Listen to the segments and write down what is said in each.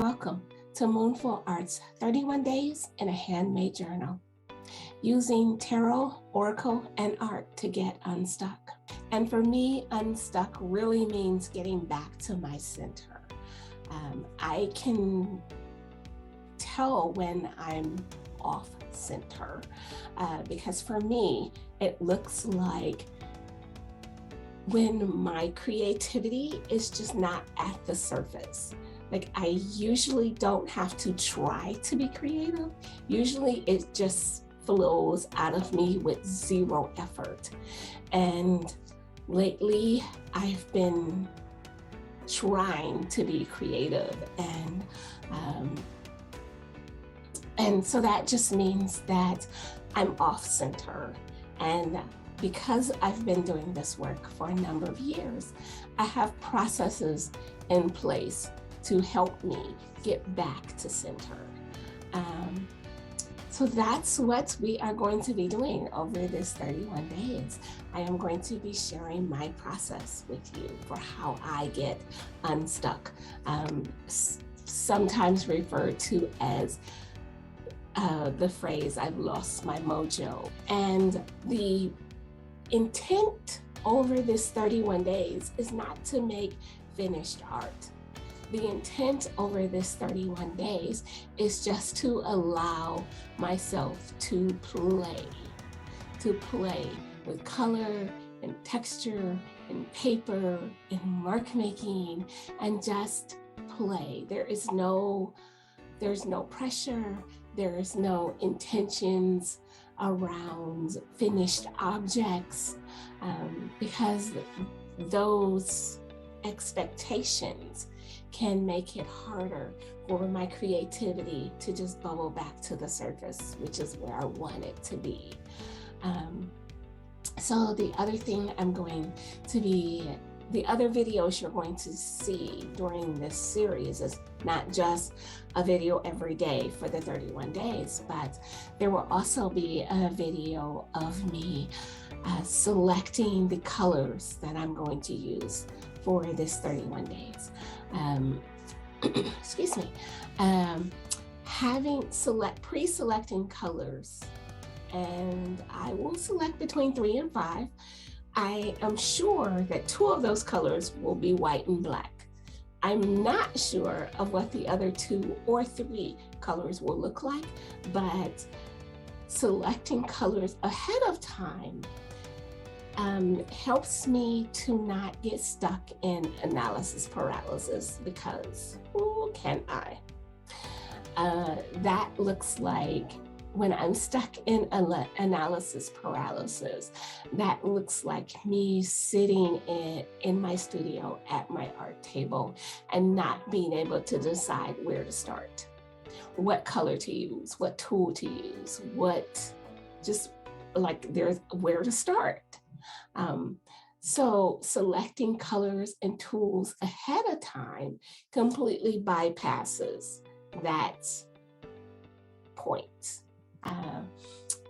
Welcome to MoonFullArt's 31 Days in a Handmade Journal, using tarot, oracle, and art to get unstuck. And for me, unstuck really means getting back to my center. I can tell when I'm off center because for me, it looks like when my creativity is just not at the surface. Like, I usually don't have to try to be creative. Usually it just flows out of me with zero effort. And lately I've been trying to be creative, and so that just means that I'm off center. And because I've been doing this work for a number of years, I have processes in place to help me get back to center. So that's what we are going to be doing over this 31 days. I am going to be sharing my process with you for how I get unstuck, sometimes referred to as the phrase, I've lost my mojo. And the intent over this 31 days is not to make finished art. The intent over this 31 days is just to allow myself to play with color and texture and paper and mark making, and just play. There's no pressure, there's no intentions around finished objects, because those expectations can make it harder for my creativity to just bubble back to the surface, which is where I want it to be. So the other thing the other videos you're going to see during this series is not just a video every day for the 31 days, but there will also be a video of me selecting the colors that I'm going to use for this 31 days. Excuse me. Pre-selecting colors, and I will select between 3 and 5. I am sure that 2 of those colors will be white and black. I'm not sure of what the other 2 or 3 colors will look like, but selecting colors ahead of time helps me to not get stuck in analysis paralysis, because who can I? That looks like when I'm stuck in analysis paralysis, that looks like me sitting in my studio at my art table and not being able to decide where to start, what color to use, what tool to use, where to start. So selecting colors and tools ahead of time completely bypasses that point.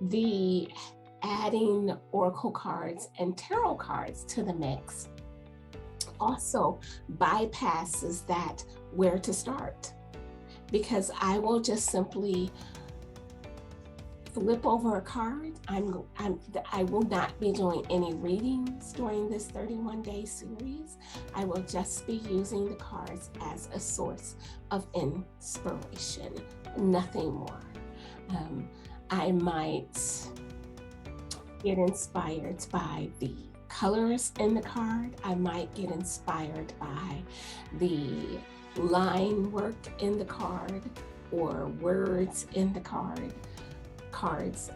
The adding oracle cards and tarot cards to the mix also bypasses that where to start, because I will just simply flip over a card. I will not be doing any readings during this 31-day series. I will just be using the cards as a source of inspiration, nothing more. I might get inspired by the colors in the card. I might get inspired by the line work in the card or words in the cards.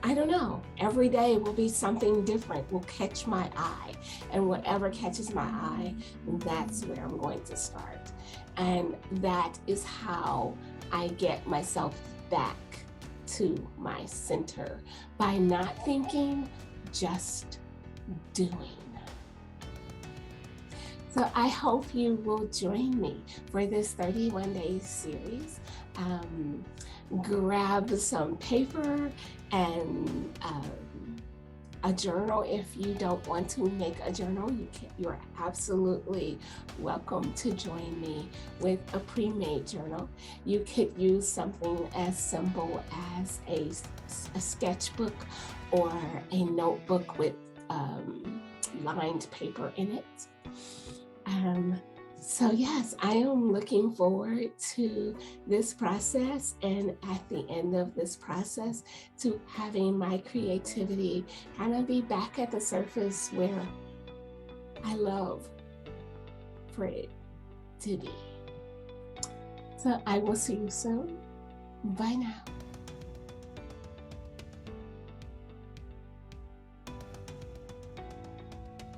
I don't know. Every day will be something different, will catch my eye, and whatever catches my eye, that's where I'm going to start. And that is how I get myself back to my center, by not thinking, just doing. So I hope you will join me for this 31-day series. Grab some paper and a journal. If you don't want to make a journal, you're absolutely welcome to join me with a pre-made journal. You could use something as simple as a sketchbook or a notebook with lined paper in it. So yes, I am looking forward to this process, and at the end of this process, to having my creativity kind of be back at the surface where I love for it to be. So I will see you soon. Bye now.